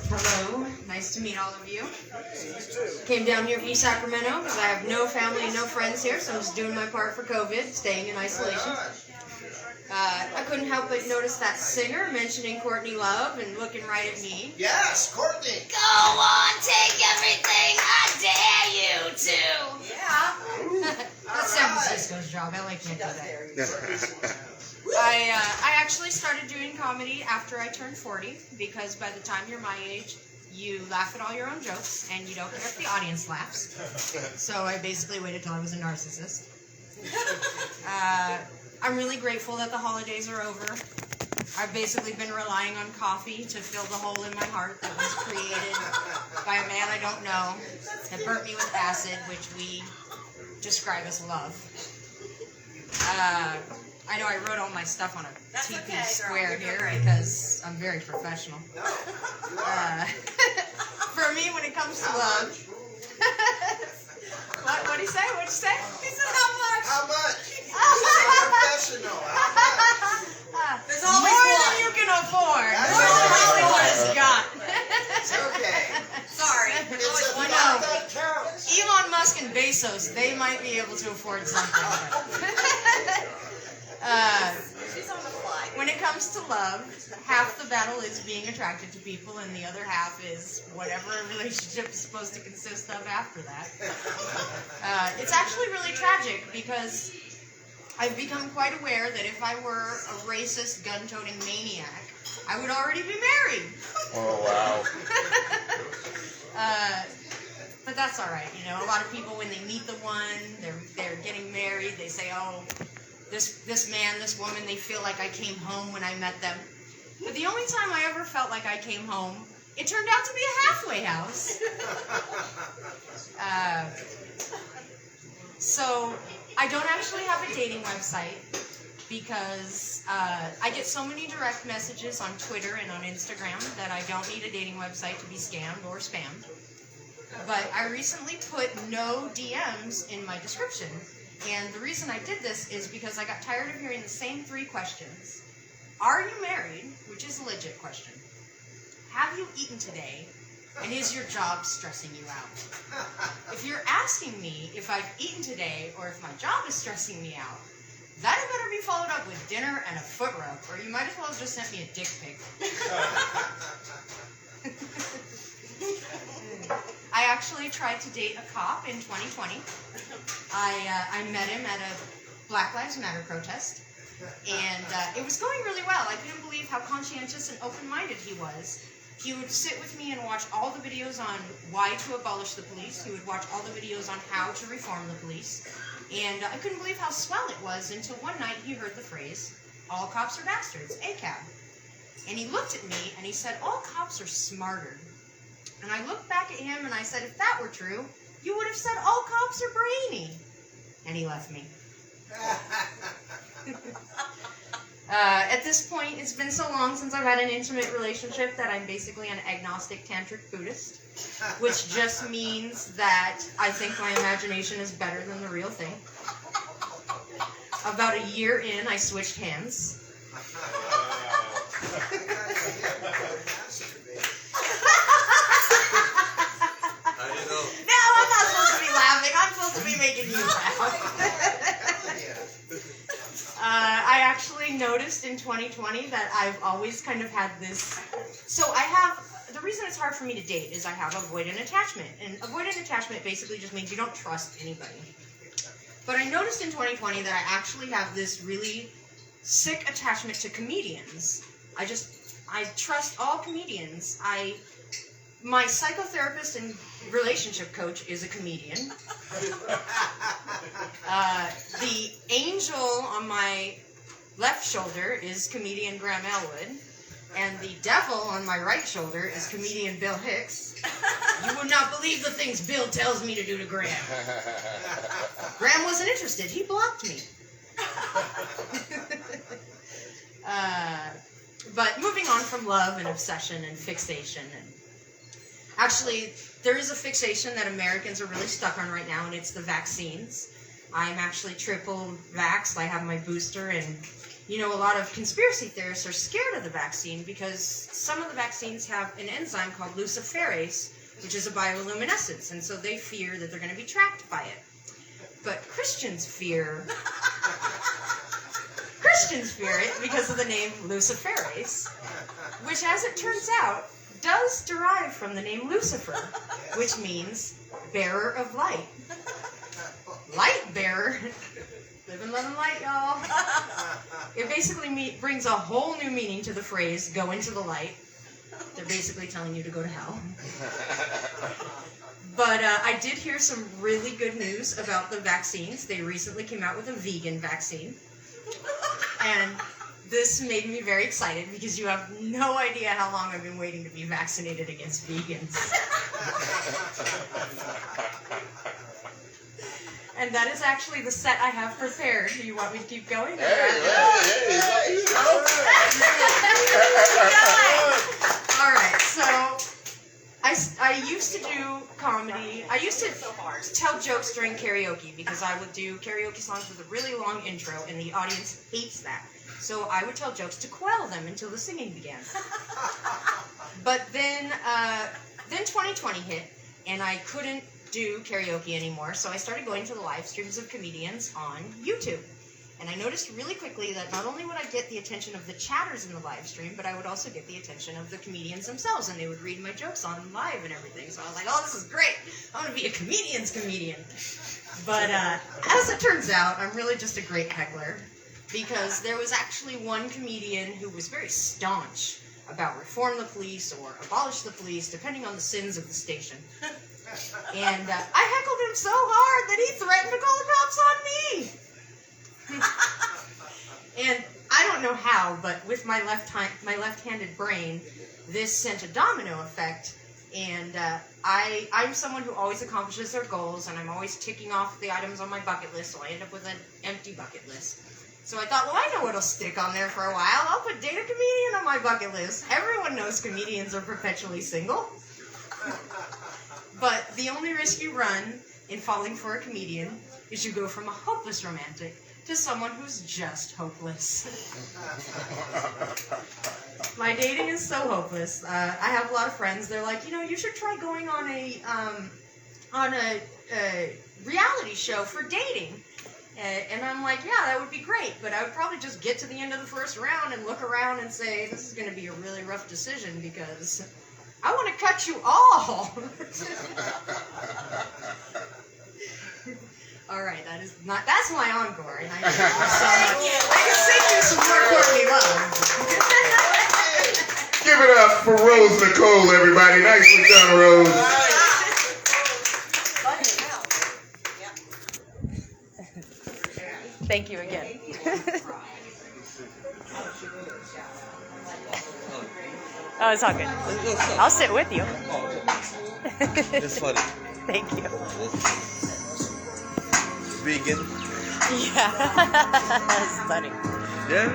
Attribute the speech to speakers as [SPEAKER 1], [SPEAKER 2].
[SPEAKER 1] Hello, nice to meet all of you. Came down here from Sacramento because I have no family and no friends here, so I'm just doing my part for COVID, staying in isolation. I couldn't help but notice that singer mentioning Courtney Love and looking right at me.
[SPEAKER 2] Yes, Courtney.
[SPEAKER 1] Go on, take everything, I dare you to. Yeah. That's San Francisco's job. I like can't do that. I actually started doing comedy after I turned 40 because by the time you're my age, you laugh at all your own jokes and you don't care if the audience laughs. So I basically waited till I was a narcissist. I'm really grateful that the holidays are over. I've basically been relying on coffee to fill the hole in my heart that was created by a man I don't know that burnt me with acid, which we describe as love. I know I wrote all my stuff on a TP square here because I'm very professional. For me, when it comes to love... What'd he say? What'd you say? He said how much?
[SPEAKER 2] How much? She's a professional. How much?
[SPEAKER 1] There's always more than you can afford. That's all what has got.
[SPEAKER 2] It's okay.
[SPEAKER 1] Sorry.
[SPEAKER 2] It's a
[SPEAKER 1] know.
[SPEAKER 2] that counts.
[SPEAKER 1] Elon Musk and Bezos, they might be able to afford something.
[SPEAKER 3] She's on the fly.
[SPEAKER 1] When it comes to love, half the battle is being attracted to people, and the other half is whatever a relationship is supposed to consist of after that. It's actually really tragic because I've become quite aware that if I were a racist, gun-toting maniac, I would already be married.
[SPEAKER 4] Oh, wow.
[SPEAKER 1] But that's all right, you know. A lot of people, when they meet the one, they're getting married, they say, oh, this man, this woman, they feel like I came home when I met them. But the only time I ever felt like I came home, it turned out to be a halfway house. So I don't actually have a dating website because I get so many direct messages on Twitter and on Instagram that I don't need a dating website to be scammed or spammed. But I recently put no DMs in my description. And the reason I did this is because I got tired of hearing the same 3 questions. Are you married? Which is a legit question. Have you eaten today? And is your job stressing you out? If you're asking me if I've eaten today or if my job is stressing me out, that had better be followed up with dinner and a foot rub, or you might as well have just sent me a dick pic. I actually tried to date a cop in 2020. I met him at a Black Lives Matter protest, and it was going really well. I couldn't believe how conscientious and open-minded he was. He would sit with me and watch all the videos on why to abolish the police. He would watch all the videos on how to reform the police. And I couldn't believe how swell it was until one night he heard the phrase, all cops are bastards, ACAB. And he looked at me and he said, all cops are smarter. And I looked back at him and I said, if that were true, you would have said all cops are brainy. And he left me. At this point, it's been so long since I've had an intimate relationship that I'm basically an agnostic tantric Buddhist, which just means that I think my imagination is better than the real thing. About a year in, I switched hands. No, I'm not supposed to be laughing. I'm supposed to be making you laugh. I actually noticed in 2020 that I've always kind of had this... So the reason it's hard for me to date is I have avoidant attachment. And avoidant attachment basically just means you don't trust anybody. But I noticed in 2020 that I actually have this really sick attachment to comedians. I trust all comedians. My psychotherapist and relationship coach is a comedian. The angel on my left shoulder is comedian Graham Elwood. And the devil on my right shoulder is comedian Bill Hicks. You would not believe the things Bill tells me to do to Graham. Graham wasn't interested. He blocked me. But moving on from love and obsession and fixation. Actually, there is a fixation that Americans are really stuck on right now, and it's the vaccines. I'm actually triple vaxxed. I have my booster, and you know, a lot of conspiracy theorists are scared of the vaccine because some of the vaccines have an enzyme called luciferase, which is a bioluminescence, and so they fear that they're going to be trapped by it. But Christians fear it because of the name luciferase, which, as it turns out, does derive from the name Lucifer, which means bearer of light. Light bearer. Live and love and light, y'all. It basically brings a whole new meaning to the phrase, go into the light. They're basically telling you to go to hell. But I did hear some really good news about the vaccines. They recently came out with a vegan vaccine. And this made me very excited because you have no idea how long I've been waiting to be vaccinated against vegans. And that is actually the set I have prepared. Do you want me to keep going? Alright, so I used to do comedy. I used to tell jokes during karaoke because I would do karaoke songs with a really long intro and the audience hates that. So I would tell jokes to quell them until the singing began. But then 2020 hit and I couldn't do karaoke anymore, so I started going to the live streams of comedians on YouTube. And I noticed really quickly that not only would I get the attention of the chatters in the live stream, but I would also get the attention of the comedians themselves, and they would read my jokes on live and everything. So I was like, oh, this is great. I'm going to be a comedian's comedian. But as it turns out, I'm really just a great heckler, because there was actually one comedian who was very staunch about reform the police or abolish the police, depending on the sins of the station. And I heckled him so hard that he threatened to call the cops on me. And I don't know how, but with my left-handed brain, this sent a domino effect. And I'm someone who always accomplishes their goals, and I'm always ticking off the items on my bucket list, so I end up with an empty bucket list. So I thought, well, I know what'll stick on there for a while. I'll put date a comedian on my bucket list. Everyone knows comedians are perpetually single. But the only risk you run in falling for a comedian is you go from a hopeless romantic to someone who's just hopeless. My dating is so hopeless. I have a lot of friends. They're like, you know, you should try going on a reality show for dating. And I'm like, yeah, that would be great, but I would probably just get to the end of the first round and look around and say, this is going to be a really rough decision because I want to cut you all. All right, that's my encore. And I can sing you some more Courtney Love.
[SPEAKER 4] Give it up for Rose Nicole, everybody. Nicely done, Rose.
[SPEAKER 1] Thank you again. Oh, it's all good. I'll sit with you.
[SPEAKER 5] It's funny.
[SPEAKER 1] Thank you.
[SPEAKER 5] Vegan.
[SPEAKER 1] Yeah. That's funny.
[SPEAKER 5] Yeah.